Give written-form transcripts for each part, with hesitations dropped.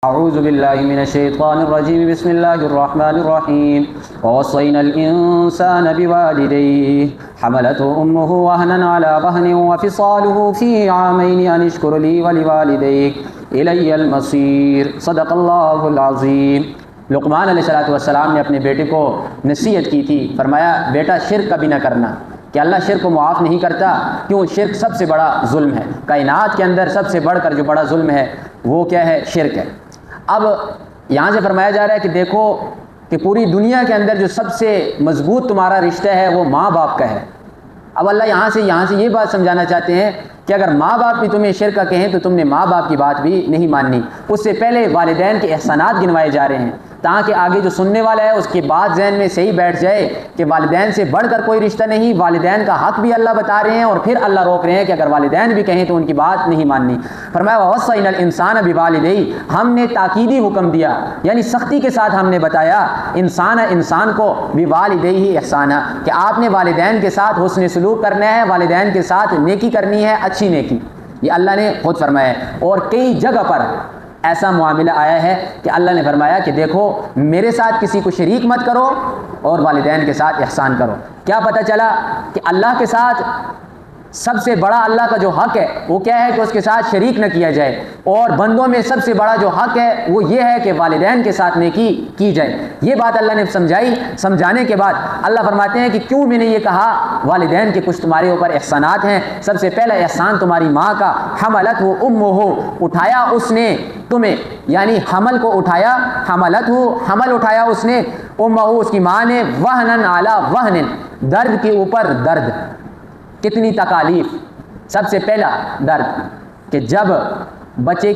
اعوذ باللہ من الشیطان الرجیم بسم اللہ الرحمن الرحیم ووصینا الانسان بوالدیہ حملته امه وهنا على وهن وفصاله في عامين ان اشکر لی ولوالدیک الی المصیر صدق اللہ العظیم۔ لقمان علیہ السلام نے اپنے بیٹے کو نصیحت کی تھی، فرمایا بیٹا شرک کبھی نہ کرنا، کہ اللہ شرک کو معاف نہیں کرتا، کیوں؟ شرک سب سے بڑا ظلم ہے، کائنات کے اندر سب سے بڑھ کر جو بڑا ظلم ہے وہ کیا ہے؟ شرک ہے۔ اب یہاں سے فرمایا جا رہا ہے کہ دیکھو کہ پوری دنیا کے اندر جو سب سے مضبوط تمہارا رشتہ ہے وہ ماں باپ کا ہے۔ اب اللہ یہاں سے یہ بات سمجھانا چاہتے ہیں کہ اگر ماں باپ بھی تمہیں شرک کا کہیں تو تم نے ماں باپ کی بات بھی نہیں ماننی۔ اس سے پہلے والدین کے احسانات گنوائے جا رہے ہیں تاکہ آگے جو سننے والا ہے اس کے بعد ذہن میں صحیح بیٹھ جائے کہ والدین سے بڑھ کر کوئی رشتہ نہیں، والدین کا حق بھی اللہ بتا رہے ہیں اور پھر اللہ روک رہے ہیں کہ اگر والدین بھی کہیں تو ان کی بات نہیں ماننی۔ فرمایا وَوَصَّيْنَا الْإِنسَانَ بِوَالِدَيْهِ، ہم نے تاکیدی حکم دیا، یعنی سختی کے ساتھ ہم نے بتایا انسان کو بِوَالِدَيْهِ احسانا، کہ آپ نے والدین کے ساتھ حسن سلوک کرنا ہے، والدین کے ساتھ نیکی کرنی ہے، اچھی نیکی، یہ اللہ نے خود فرمایا ہے۔ اور کئی جگہ پر ایسا معاملہ آیا ہے کہ اللہ نے فرمایا کہ دیکھو میرے ساتھ کسی کو شریک مت کرو اور والدین کے ساتھ احسان کرو۔ کیا پتہ چلا کہ اللہ کے ساتھ سب سے بڑا اللہ کا جو حق ہے وہ کیا ہے کہ اس کے ساتھ شریک نہ کیا جائے، اور بندوں میں سب سے بڑا جو حق ہے وہ یہ ہے کہ والدین کے ساتھ نیکی کی جائے۔ یہ بات اللہ نے سمجھانے کے بعد اللہ فرماتے ہیں کہ کیوں میں نے یہ کہا والدین کے کچھ تمہارے اوپر احسانات ہیں۔ سب سے پہلا احسان تمہاری ماں کا، حملت ہو اٹھایا اس نے تمہیں، یعنی حمل کو اٹھایا، حملت ہو حمل اٹھایا اس نے، اس کی ماں نے، وہنن علی وہنن درد کے اوپر درد۔ کتنی تکالیف، سب سے پہلا درد کہ جب بچے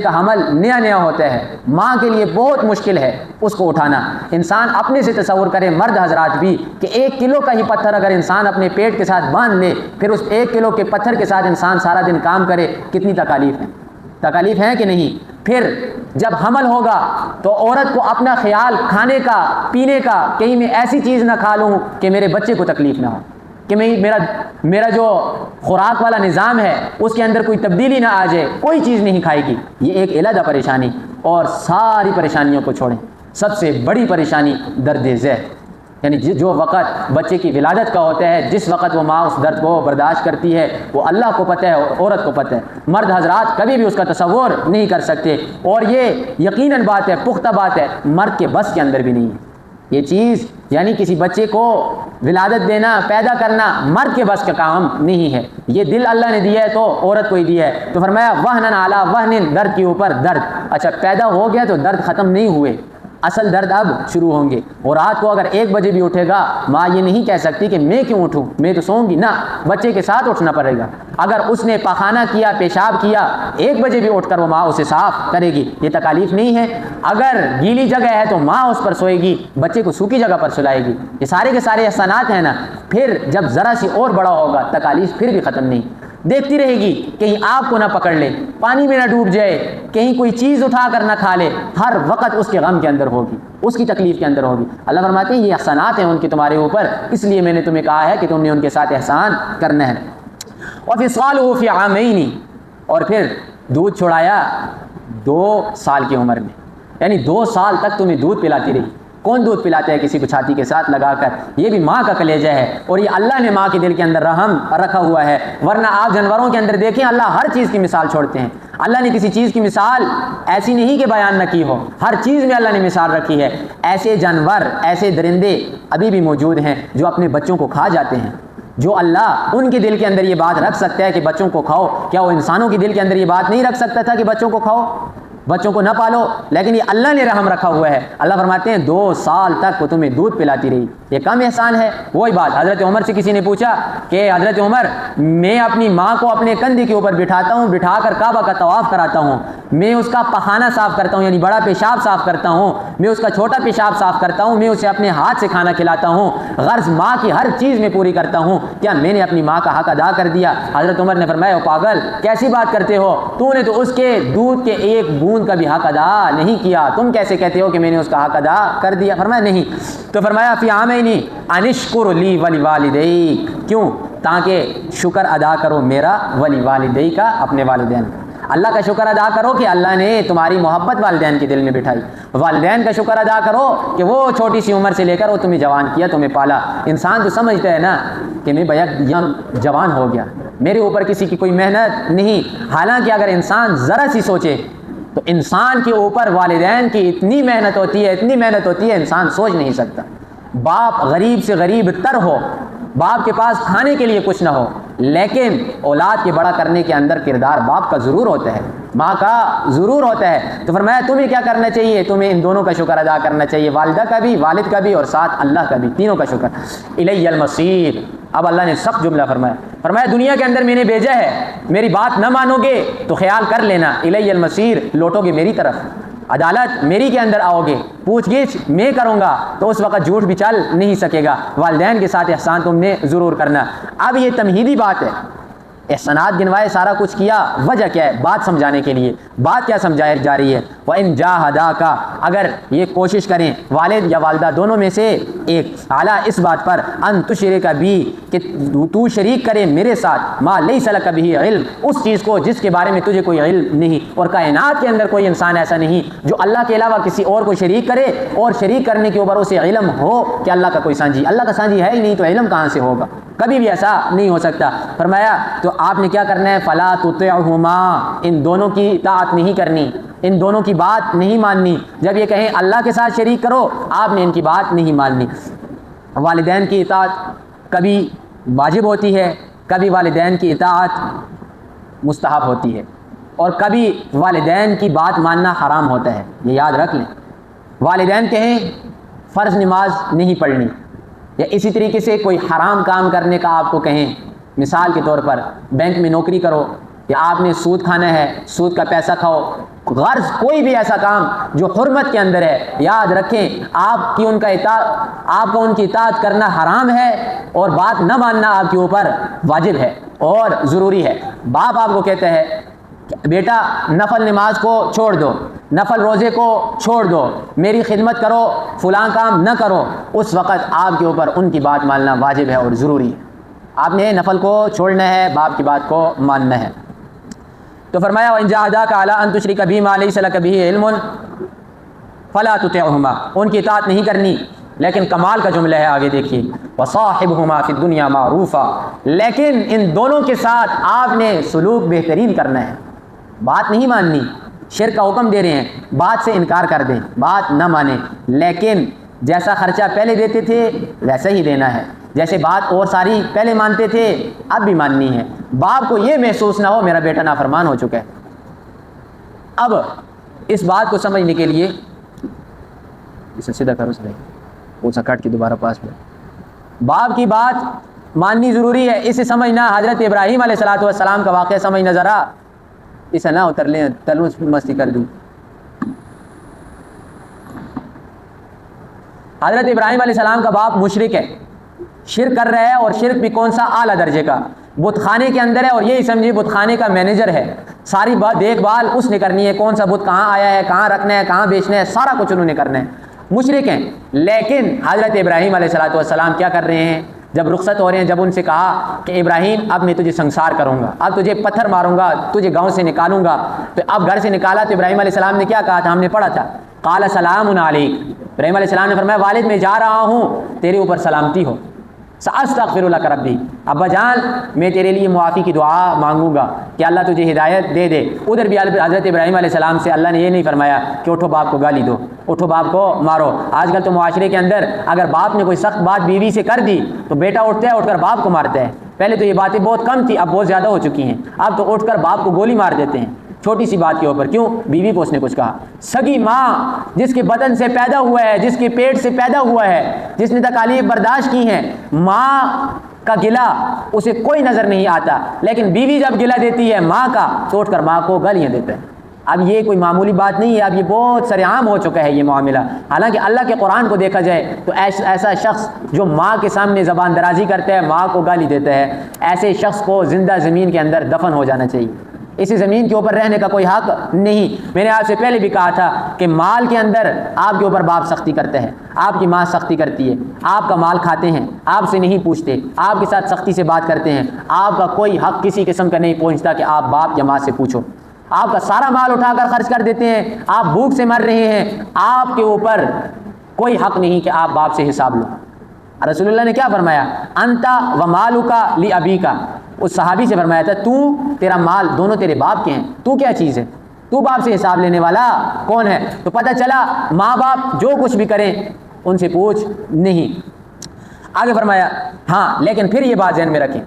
کا حمل نیا ہوتا ہے، ماں کے لیے بہت مشکل ہے اس کو اٹھانا۔ انسان اپنے سے تصور کرے، مرد حضرات بھی، کہ 1 کلو کا ہی پتھر اگر انسان اپنے پیٹ کے ساتھ باندھ لے، پھر اس 1 کلو کے پتھر کے ساتھ انسان سارا دن کام کرے، کتنی تکالیف ہے کہ نہیں؟ پھر جب حمل ہوگا تو عورت کو اپنا خیال، کھانے کا، پینے کا، کہیں میں ایسی چیز نہ کھا لوں کہ میرے بچے کو تکلیف نہ ہو، کہ میرا جو خوراک والا نظام ہے اس کے اندر کوئی تبدیلی نہ آ جائے، کوئی چیز نہیں کھائے گی۔ یہ ایک علیحدہ پریشانی، اور ساری پریشانیوں کو چھوڑیں، سب سے بڑی پریشانی درد ذیل، یعنی جو وقت بچے کی ولادت کا ہوتا ہے، جس وقت وہ ماں اس درد کو برداشت کرتی ہے وہ اللہ کو پتہ ہے اور عورت کو پتہ ہے۔ مرد حضرات کبھی بھی اس کا تصور نہیں کر سکتے، اور یہ یقیناً بات ہے، پختہ بات ہے، مرد کے بس کے اندر بھی نہیں ہے یہ چیز، یعنی کسی بچے کو ولادت دینا، پیدا کرنا مرد کے بس کا کام نہیں ہے۔ یہ دل اللہ نے دیا ہے تو عورت کو ہی دیا ہے۔ تو فرمایا وہنن علی وہنن، درد کے اوپر درد۔ اچھا پیدا ہو گیا تو درد ختم نہیں ہوئے، اصل درد اب شروع ہوں گے۔ اور رات کو اگر 1 بجے بھی اٹھے گا، ماں یہ نہیں کہہ سکتی کہ میں کیوں اٹھوں، میں تو سوؤں گی، نہ، بچے کے ساتھ اٹھنا پڑے گا۔ اگر اس نے پاخانہ کیا، پیشاب کیا، 1 بجے بھی اٹھ کر وہ ماں اسے صاف کرے گی، یہ تکالیف نہیں ہے۔ اگر گیلی جگہ ہے تو ماں اس پر سوئے گی، بچے کو سوکھی جگہ پر سلائے گی۔ یہ سارے کے سارے احسانات ہیں نا۔ پھر جب ذرا سی اور بڑا ہوگا تکالیف پھر بھی ختم نہیں، دیکھتی رہے گی کہیں آپ کو نہ پکڑ لے، پانی میں نہ ڈوب جائے، کہیں کوئی چیز اٹھا کر نہ کھا لے، ہر وقت اس کے غم کے اندر ہوگی، اس کی تکلیف کے اندر ہوگی۔ اللہ فرماتے ہیں یہ احسانات ہیں ان کے تمہارے اوپر، اس لیے میں نے تمہیں کہا ہے کہ تم نے ان کے ساتھ احسان کرنا ہے۔ وَفِصَالُهُ فِي عَامَيْنِ، اور پھر دودھ چھڑایا 2 سال کی عمر میں، یعنی 2 سال تک تمہیں دودھ پلاتی رہی۔ کون دودھ پلاتا ہے کسی کو چھاتی کے ساتھ لگا کر؟ یہ بھی ماں کا کلیجہ ہے، اور یہ اللہ نے ماں کے دل کے اندر رحم رکھا ہوا ہے۔ ورنہ آپ جانوروں کے اندر دیکھیں، اللہ ہر چیز کی مثال چھوڑتے ہیں۔ اللہ نے کسی چیز کی مثال ایسی نہیں کہ بیان نہ کی ہو، ہر چیز میں اللہ نے مثال رکھی ہے۔ ایسے جانور، ایسے درندے ابھی بھی موجود ہیں جو اپنے بچوں کو کھا جاتے ہیں۔ جو اللہ ان کے دل کے اندر یہ بات رکھ سکتا ہے کہ بچوں کو کھاؤ، کیا وہ انسانوں کے دل کے اندر یہ بات نہیں رکھ سکتا تھا کہ بچوں کو کھاؤ، بچوں کو نہ پالو؟ لیکن یہ اللہ نے رحم رکھا ہوا ہے۔ اللہ فرماتے ہیں 2 سال تک وہ تمہیں دودھ پلاتی رہی، یہ کم احسان ہے؟ وہی بات حضرت عمر سے کسی نے پوچھا کہ حضرت عمر، میں اپنی ماں کو اپنے کندھے کے اوپر بٹھاتا ہوں، بٹھا کر کعبہ کا طواف کراتا ہوں، میں اس کا پخانہ صاف کرتا ہوں، یعنی بڑا پیشاب صاف کرتا ہوں، میں اس کا چھوٹا پیشاب صاف کرتا ہوں، میں اسے اپنے ہاتھ سے کھانا کھلاتا ہوں، غرض ماں کی ہر چیز میں پوری کرتا ہوں، کیا میں نے اپنی ماں کا حق ادا کر دیا؟ حضرت عمر نے فرمایا او پاگل، کیسی بات کرتے ہو، تو نے تو اس کے دودھ کے 1 بوند کا بھی حق ادا نہیں کیا، تم کیسے کہتے ہو کہ میں نے اس کا حق ادا کر دیا؟ فرمایا نہیں۔ تو فرمایا فی عامین ان اشکر لی ولوالدیک، کیوں؟ تاکہ شکر ادا کرو میرا ولی والدی کا، اپنے والدین کا۔ اللہ کا شکر ادا کرو کہ اللہ نے تمہاری محبت والدین کے دل میں بٹھائی، والدین کا شکر ادا کرو کہ وہ چھوٹی سی عمر سے لے کر وہ تمہیں جوان کیا، تمہیں پالا۔ انسان تو سمجھتا ہے نا کہ میں بھیا جوان ہو گیا، میرے اوپر کسی کی کوئی محنت نہیں، حالانکہ اگر انسان ذرا سی سوچے تو انسان کے اوپر والدین کی اتنی محنت ہوتی ہے، اتنی محنت ہوتی ہے، انسان سوچ نہیں سکتا۔ باپ غریب سے غریب تر ہو، باپ کے پاس کھانے کے لیے کچھ نہ ہو، لیکن اولاد کے بڑا کرنے کے اندر کردار باپ کا ضرور ہوتا ہے، ماں کا ضرور ہوتا ہے۔ تو فرمایا تمہیں کیا کرنا چاہیے؟ تمہیں ان دونوں کا شکر ادا کرنا چاہیے، والدہ کا بھی، والد کا بھی، اور ساتھ اللہ کا بھی، تینوں کا شکر۔ الی المصیر، اب اللہ نے سخت جملہ فرمایا دنیا کے اندر میں نے بھیجا ہے، میری بات نہ مانو گے تو خیال کر لینا، الی المصیر، لوٹو گے میری طرف، عدالت میری کے اندر آؤ گے، پوچھ گچھ میں کروں گا، تو اس وقت جھوٹ بھی چل نہیں سکے گا۔ والدین کے ساتھ احسان تم نے ضرور کرنا۔ اب یہ تمہیدی بات ہے، احسانات گنوائے، سارا کچھ کیا، وجہ کیا ہے؟ بات سمجھانے کے لیے۔ بات کیا سمجھائی جا رہی ہے؟ وَإِن جَاهَدَاكَ، اگر یہ کوشش کریں والد یا والدہ دونوں میں سے ایک، اعلیٰ اس بات پر، ان تشرک بی، کہ تو شریک کرے میرے ساتھ، ما لیس لک بہ علم، اس چیز کو جس کے بارے میں تجھے کوئی علم نہیں، اور کائنات کے اندر کوئی انسان ایسا نہیں جو اللہ کے علاوہ کسی اور کو شریک کرے، اور شریک کرنے کے اوپر اسے علم ہو کہ اللہ کا کوئی سانجی، اللہ کا سانجی ہے ہی نہیں تو علم کہاں سے ہوگا؟ کبھی بھی ایسا نہیں ہو سکتا۔ فرمایا تو آپ نے کیا کرنا ہے؟ فلا تطعہما، ان دونوں کی اطاعت نہیں کرنی، ان دونوں کی بات نہیں ماننی۔ جب یہ کہیں اللہ کے ساتھ شریک کرو، آپ نے ان کی بات نہیں ماننی۔ والدین کی اطاعت کبھی واجب ہوتی ہے، کبھی والدین کی اطاعت مستحب ہوتی ہے، اور کبھی والدین کی بات ماننا حرام ہوتا ہے، یہ یاد رکھ لیں۔ والدین کہیں فرض نماز نہیں پڑھنی، یا اسی طریقے سے کوئی حرام کام کرنے کا آپ کو کہیں، مثال کے طور پر بینک میں نوکری کرو، یا آپ نے سود کھانا ہے، سود کا پیسہ کھاؤ، غرض کوئی بھی ایسا کام جو حرمت کے اندر ہے، یاد رکھیں آپ کی ان کی اطاعت کرنا حرام ہے، اور بات نہ ماننا آپ کے اوپر واجب ہے اور ضروری ہے۔ باپ آپ کو کہتا ہے بیٹا نفل نماز کو چھوڑ دو، نفل روزے کو چھوڑ دو، میری خدمت کرو، فلاں کام نہ کرو، اس وقت آپ کے اوپر ان کی بات ماننا واجب ہے اور ضروری ہے۔ آپ نے نفل کو چھوڑنا ہے، باپ کی بات کو ماننا ہے۔ تو فرمایا وَإِن جَاهَدَاكَ عَلَىٰ أَن تُشْرِكَ بِي مَا لَيْسَ لَكَ بِهِ عِلْمٌ فَلَا تُطِعْهُمَا، ان کی اطاعت نہیں کرنی۔ لیکن کمال کا جملہ ہے، آگے دیکھیے، وَصَاحِبْهُمَا فِي الدُّنْيَا مَعْرُوفًا، لیکن ان دونوں کے ساتھ آپ نے سلوک بہترین کرنا ہے۔ بات نہیں ماننی، شرک کا حکم دے رہے ہیں، بات سے انکار کر دیں، بات نہ مانیں، لیکن جیسا خرچہ پہلے دیتے تھے ویسا ہی دینا ہے، جیسے بات اور ساری پہلے مانتے تھے اب بھی ماننی ہے۔ باپ کو یہ محسوس نہ ہو میرا بیٹا نافرمان ہو چکا ہے۔ اب اس بات کو سمجھنے کے لیے اسے سیدھا کرو، اسے کاٹ کے دوبارہ پاس میں، باپ کی بات ماننی ضروری ہے۔ اسے سمجھنا، حضرت ابراہیم علیہ السلام کا واقعہ سمجھنا، ذرا اسے نہ اتر لیں، تلوث مستی کر دوں۔ حضرت ابراہیم علیہ السلام کا باپ مشرک ہے، شرک کر رہا ہے، اور شرک بھی کون سا؟ اعلیٰ درجے کا، بت خانے کے اندر ہے، اور یہی سمجھیے بت خانے کا مینیجر ہے، ساری بات دیکھ بھال اس نے کرنی ہے، کون سا بت کہاں آیا ہے، کہاں رکھنا ہے، کہاں بیچنا ہے، سارا کچھ انہوں نے کرنا ہے، مشرک ہیں۔ لیکن حضرت ابراہیم علیہ السلام کیا کر رہے ہیں؟ جب رخصت ہو رہے ہیں، جب ان سے کہا کہ ابراہیم اب میں تجھے سنسار کروں گا، اب تجھے پتھر ماروں گا، تجھے گاؤں سے نکالوں گا، تو اب گھر سے نکالا تو ابراہیم علیہ السلام نے کیا کہا تھا؟ ہم نے پڑھا تھا، قال سلام علیک، ابراہیم علیہ السلام نے فرمایا والد میں جا رہا ہوں، تیرے اوپر سلامتی ہو، سأستغفر لک ربی، ابا جان میں تیرے لیے معافی کی دعا مانگوں گا کہ اللہ تجھے ہدایت دے دے۔ ادھر بھی حضرت ابراہیم علیہ السلام سے اللہ نے یہ نہیں فرمایا کہ اٹھو باپ کو گالی دو، اٹھو باپ کو مارو۔ آج کل تو معاشرے کے اندر اگر باپ نے کوئی سخت بات بیوی سے کر دی تو بیٹا اٹھتا ہے، اٹھ کر باپ کو مارتا ہے۔ پہلے تو یہ باتیں بہت کم تھی، اب بہت زیادہ ہو چکی ہیں، اب تو اٹھ کر باپ کو گولی مار دیتے ہیں چھوٹی سی بات کے اوپر۔ کیوں؟ بیوی کو اس نے کچھ کہا۔ سگی ماں جس کے بدن سے پیدا ہوا ہے، جس کے پیٹ سے پیدا ہوا ہے، جس نے تکالیف برداشت کی ہیں، ماں کا گلہ اسے کوئی نظر نہیں آتا، لیکن بیوی جب گلہ دیتی ہے ماں کا تو اٹھ کر ماں کو گالیاں دیتا ہے۔ اب یہ کوئی معمولی بات نہیں ہے، اب یہ بہت سرے عام ہو چکا ہے یہ معاملہ۔ حالانکہ اللہ کے قرآن کو دیکھا جائے تو ایسا شخص جو ماں کے سامنے زبان درازی کرتا ہے، ماں کو گالی دیتا ہے، ایسے شخص کو زندہ زمین کے اندر دفن ہو جانا چاہیے۔ اسی زمین کے اوپر رہنے کا کوئی حق نہیں۔ میں نے آپ سے پہلے بھی کہا تھا کہ مال کے اندر آپ کے اوپر باپ سختی کرتے ہیں، آپ کی ماں سختی کرتی ہے، آپ کا مال کھاتے ہیں، آپ سے نہیں پوچھتے، آپ کے ساتھ سختی سے بات کرتے ہیں، آپ کا کوئی حق کسی قسم کا نہیں پہنچتا کہ آپ باپ یا ماں سے پوچھو۔ آپ کا سارا مال اٹھا کر خرچ کر دیتے ہیں، آپ بھوک سے مر رہے ہیں، آپ کے اوپر کوئی حق نہیں کہ آپ باپ سے حساب لو۔ رسول اللہ نے کیا فرمایا؟ انتا و مالکا لی ابیکا، اس صحابی سے فرمایا تھا تو تیرا مال دونوں تیرے باپ کے ہیں، تو کیا چیز ہے، تو باپ سے حساب لینے والا کون ہے؟ تو پتہ چلا ماں باپ جو کچھ بھی کریں ان سے پوچھ نہیں۔ آگے فرمایا ہاں لیکن پھر یہ بات ذہن میں رکھیں،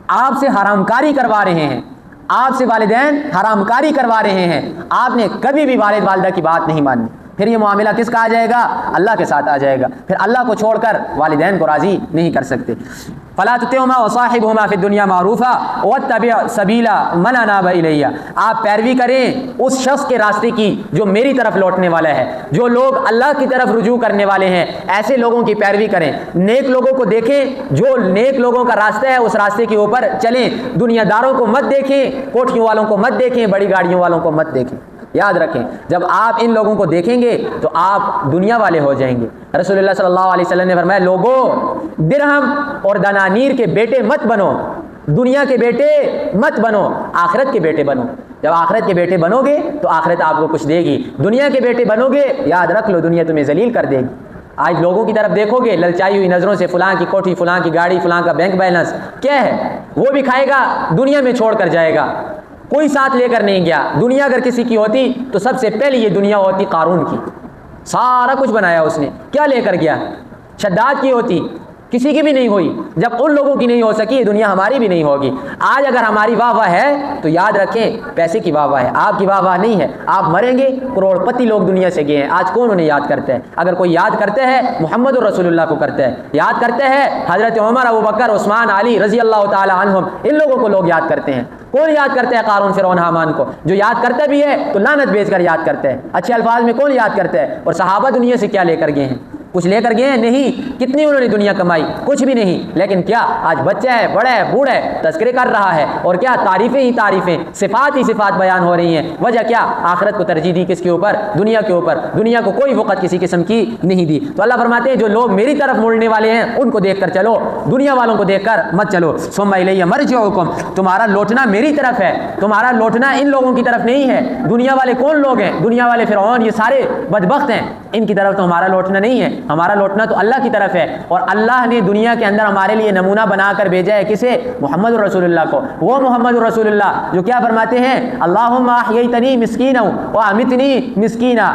آپ سے حرام کاری کروا رہے ہیں، آپ سے والدین حرام کاری کروا رہے ہیں، آپ نے کبھی بھی والد والدہ کی بات نہیں مانی، پھر یہ معاملہ کس کا آ جائے گا؟ اللہ کے ساتھ آ جائے گا، پھر اللہ کو چھوڑ کر والدین کو راضی نہیں کر سکتے۔ فلا تطعهما وصاحبهما فی الدنیا معروفا واتبع سبیل من اناب الی، آپ پیروی کریں اس شخص کے راستے کی جو میری طرف لوٹنے والا ہے، جو لوگ اللہ کی طرف رجوع کرنے والے ہیں، ایسے لوگوں کی پیروی کریں، نیک لوگوں کو دیکھیں، جو نیک لوگوں کا راستہ ہے اس راستے کے اوپر چلیں، دنیا داروں کو مت دیکھیں، کوٹھیوں والوں کو مت دیکھیں، بڑی گاڑیوں والوں کو مت دیکھیں۔ یاد رکھیں جب آپ ان لوگوں کو دیکھیں گے تو آپ دنیا والے ہو جائیں گے۔ رسول اللہ صلی اللہ علیہ وسلم نے فرمایا لوگوں درہم اور دنانیر کے بیٹے مت بنو، دنیا کے بیٹے مت بنو، آخرت کے بیٹے بنو۔ جب آخرت کے بیٹے بنو گے تو آخرت آپ کو کچھ دے گی، دنیا کے بیٹے بنو گے یاد رکھ لو دنیا تمہیں ذلیل کر دے گی۔ آج لوگوں کی طرف دیکھو گے للچائی ہوئی نظروں سے، فلاں کی کوٹھی، فلاں کی گاڑی، فلاں کا بینک بیلنس کیا ہے، وہ بھی کھائے گا دنیا میں چھوڑ کر جائے گا، کوئی ساتھ لے کر نہیں گیا۔ دنیا اگر کسی کی ہوتی تو سب سے پہلے یہ دنیا ہوتی قارون کی، سارا کچھ بنایا اس نے، کیا لے کر گیا؟ شداد کی ہوتی، کسی کی بھی نہیں ہوئی۔ جب ان لوگوں کی نہیں ہو سکی یہ دنیا ہماری بھی نہیں ہوگی۔ آج اگر ہماری واہ واہ ہے تو یاد رکھیں پیسے کی واہ واہ ہے، آپ کی واہ واہ نہیں ہے۔ آپ مریں گے، کروڑ پتی لوگ دنیا سے گئے ہیں، آج کون انہیں یاد کرتا ہے؟ اگر کوئی یاد کرتا ہے محمد رسول اللہ کو کرتا ہے، یاد کرتا ہے حضرت عمر، ابو بکر، عثمان، علی رضی اللہ تعالی عنہم، ان لوگوں کو لوگ یاد کرتے ہیں۔ کون یاد کرتا ہے قارون، فرعون، حامان کو؟ جو یاد کرتا بھی ہے تو لعنت بیچ کر یاد کرتا ہے، اچھے الفاظ میں کون یاد کرتا ہے؟ اور صحابہ دنیا سے کیا لے کر گئے ہیں؟ کچھ لے کر گئے ہیں؟ نہیں۔ کتنی انہوں نے دنیا کمائی؟ کچھ بھی نہیں۔ لیکن کیا آج بچہ ہے، بڑا ہے، بوڑھا ہے، تذکرے کر رہا ہے، اور کیا تعریفیں ہی تعریفیں، صفات ہی صفات بیان ہو رہی ہیں۔ وجہ کیا؟ آخرت کو ترجیح دی کس کے اوپر؟ دنیا کے اوپر۔ دنیا کو کوئی وقت کسی قسم کی نہیں دی۔ تو اللہ فرماتے ہیں جو لوگ میری طرف مڑنے والے ہیں ان کو دیکھ کر چلو، دنیا والوں کو دیکھ کر مت چلو۔ ثم الی مرجعکم، تمہارا لوٹنا میری طرف ہے، تمہارا لوٹنا ان لوگوں کی طرف نہیں ہے۔ دنیا والے کون لوگ ہیں؟ دنیا والے فرعون، یہ سارے بدبخت ہیں، ان کی طرف تو ہمارا لوٹنا نہیں ہے، ہمارا لوٹنا تو اللہ کی طرف ہے۔ اور اللہ نے دنیا کے اندر ہمارے لیے نمونہ بنا کر بھیجا ہے کسے؟ محمد رسول اللہ کو۔ وہ محمد رسول اللہ جو کیا فرماتے ہیں؟ اللہم احییتنی مسکینا وامتنی مسکینا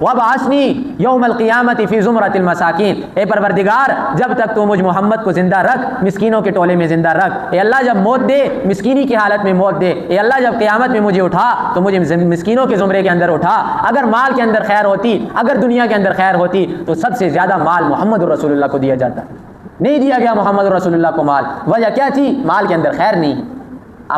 وابعثنی یوم القیامت فی زمرۃ المساکین، اے پروردگار جب تک تو مجھ محمد کو زندہ رکھ، مسکینوں کے ٹولے میں زندہ رکھ۔ اے اللہ جب موت دے مسکینی کی حالت میں موت دے، اے اللہ جب قیامت میں مجھے اٹھا تو مجھے مسکینوں کے زمرے کے اندر اٹھا۔ اگر مال کے اندر خیر ہوتی، اگر دنیا کے اندر خیر ہوتی تو سب سے زیادہ مال محمد رسول اللہ کو دیا جاتا، نہیں دیا گیا محمد رسول اللہ کو مال۔ وجہ کیا تھی؟ مال کے اندر خیر نہیں۔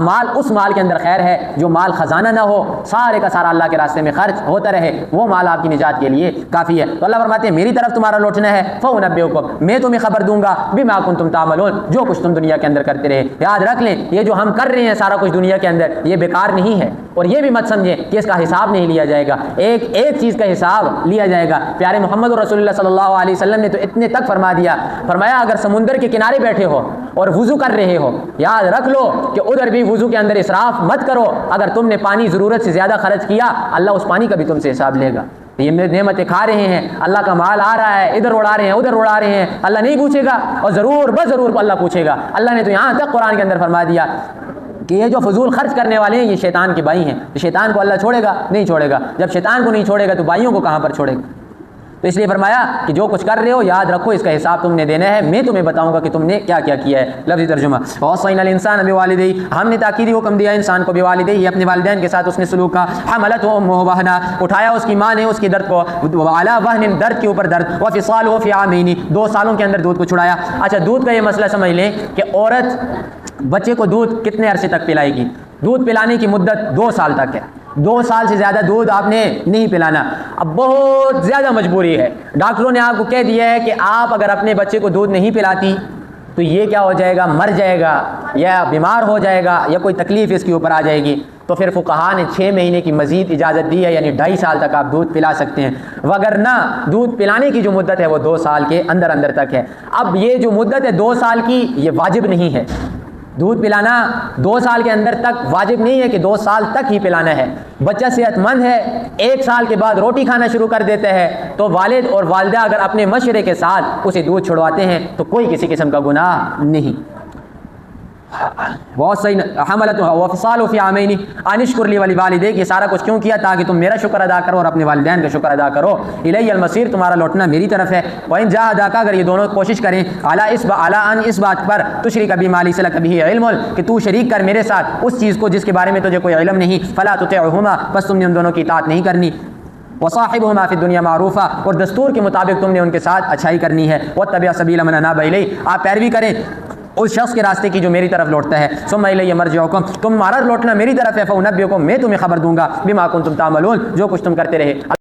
مال اس مال کے اندر خیر ہے جو مال خزانہ نہ ہو، سارے کا سارا اللہ کے راستے میں خرچ ہوتا رہے، وہ مال آپ کی نجات کے لیے کافی ہے۔ تو اللہ فرماتے ہیں میری طرف تمہارا لوٹنا ہے، فَأُنَبِّئُكُم، میں تمہیں خبر دوں گا بِمَا كُنتُمْ تَعْمَلُونَ، جو کچھ تم دنیا کے اندر کرتے رہے۔ یاد رکھ لیں یہ جو ہم کر رہے ہیں سارا کچھ دنیا کے اندر یہ بیکار نہیں ہے، اور یہ بھی مت سمجھیں کہ اس کا حساب نہیں لیا جائے گا، ایک ایک چیز کا حساب لیا جائے گا۔ پیارے محمد رسول اللہ صلی اللہ علیہ وسلم نے تو اتنے تک فرما دیا، فرمایا اگر سمندر کے کنارے بیٹھے ہو اور وضو کر رہے ہو، یاد رکھ لو کہ ادھر بھی وضو کے اندر اسراف مت کرو۔ اگر تم نے پانی ضرورت سے زیادہ خرچ کیا اللہ اس پانی کا بھی تم سے حساب لے گا۔ یہ نعمتیں کھا رہے ہیں، اللہ کا مال آ رہا ہے، ادھر اڑا رہے ہیں ادھر اڑا رہے ہیں، اللہ نہیں پوچھے گا، اور ضرور بضرور اللہ پوچھے گا۔ اللہ نے تو یہاں تک قرآن کے اندر فرما دیا کہ یہ جو فضول خرچ کرنے والے ہیں یہ شیطان کے بھائی ہیں، تو شیطان کو اللہ چھوڑے گا؟ نہیں چھوڑے گا۔ جب شیطان کو نہیں چھوڑے گا تو بھائیوں کو کہاں پر چھوڑے گا؟ تو اس لیے فرمایا کہ جو کچھ کر رہے ہو یاد رکھو اس کا حساب تم نے دینا ہے، میں تمہیں بتاؤں گا کہ تم نے کیا کیا کیا ہے۔ لفظی ترجمہ، وَوَصَّيْنَا الْإِنسَانَ بِوَالِدَيْهِ، ہم نے تاکیدی حکم دیا انسان کو، بِوَالِدَيْهِ اپنے والدین کے ساتھ اس نے سلوک کا، حَمَلَتْهُ أُمُّهُ وَهْنًا اٹھایا اس کی ماں نے اس کے درد کو، وَعَلَىٰ وَهْنٍ درد کے اوپر درد، وَفِصَالُهُ فِي عَامَيْنِ 2 سالوں کے اندر دودھ کو چھڑایا۔ اچھا دودھ کا یہ مسئلہ سمجھ لیں کہ عورت بچے کو دودھ کتنے عرصے تک پلائے گی؟ دودھ پلانے کی مدت 2 سال تک ہے، 2 سال سے زیادہ دودھ آپ نے نہیں پلانا۔ اب بہت زیادہ مجبوری ہے، ڈاکٹروں نے آپ کو کہہ دیا ہے کہ آپ اگر اپنے بچے کو دودھ نہیں پلاتی تو یہ کیا ہو جائے گا؟ مر جائے گا یا بیمار ہو جائے گا یا کوئی تکلیف اس کے اوپر آ جائے گی، تو پھر فقہا نے 6 مہینے کی مزید اجازت دی ہے، یعنی 2.5 سال تک آپ دودھ پلا سکتے ہیں، وگرنہ دودھ پلانے کی جو مدت ہے وہ 2 سال کے اندر اندر تک ہے۔ اب یہ جو مدت ہے 2 سال کی، یہ واجب نہیں ہے، دودھ پلانا 2 سال کے اندر تک واجب نہیں ہے کہ 2 سال تک ہی پلانا ہے۔ بچہ صحت مند ہے، 1 سال کے بعد روٹی کھانا شروع کر دیتا ہے، تو والد اور والدہ اگر اپنے مشورے کے ساتھ اسے دودھ چھڑواتے ہیں تو کوئی کسی قسم کا گناہ نہیں۔ حملت وفصال فی عامین ان اشکر لی ولوالدیک، یہ سارا کچھ کیوں کیا؟ تاکہ تم میرا شکر ادا کرو اور اپنے والدین کا شکر ادا کرو۔ الی المصیر، تمہارا لوٹنا میری طرف ہے۔ وان جاہداک، اگر یہ دونوں کوشش کریں، علی اس بات پر تشرک بی ما لیس لک بہ علم، کہ تو شریک کر میرے ساتھ اس چیز کو جس کے بارے میں تجھے کوئی علم نہیں، فلا تطعہما، بس تم نے ان دونوں کی اطاعت نہیں کرنی۔ وصاحبہما فی الدنیا معروفا، اور دستور کے مطابق تم نے ان کے ساتھ اچھائی کرنی ہے۔ واتبع سبیل من اناب الی، آپ پیروی کریں اس شخص کے راستے کی جو میری طرف لوٹتا ہے۔ ثم الی مرجعکم، تمہارا لوٹنا میری طرف ہے، فانبئکم، میں تمہیں خبر دوں گا بما کنتم تعملون، جو کچھ تم کرتے رہے۔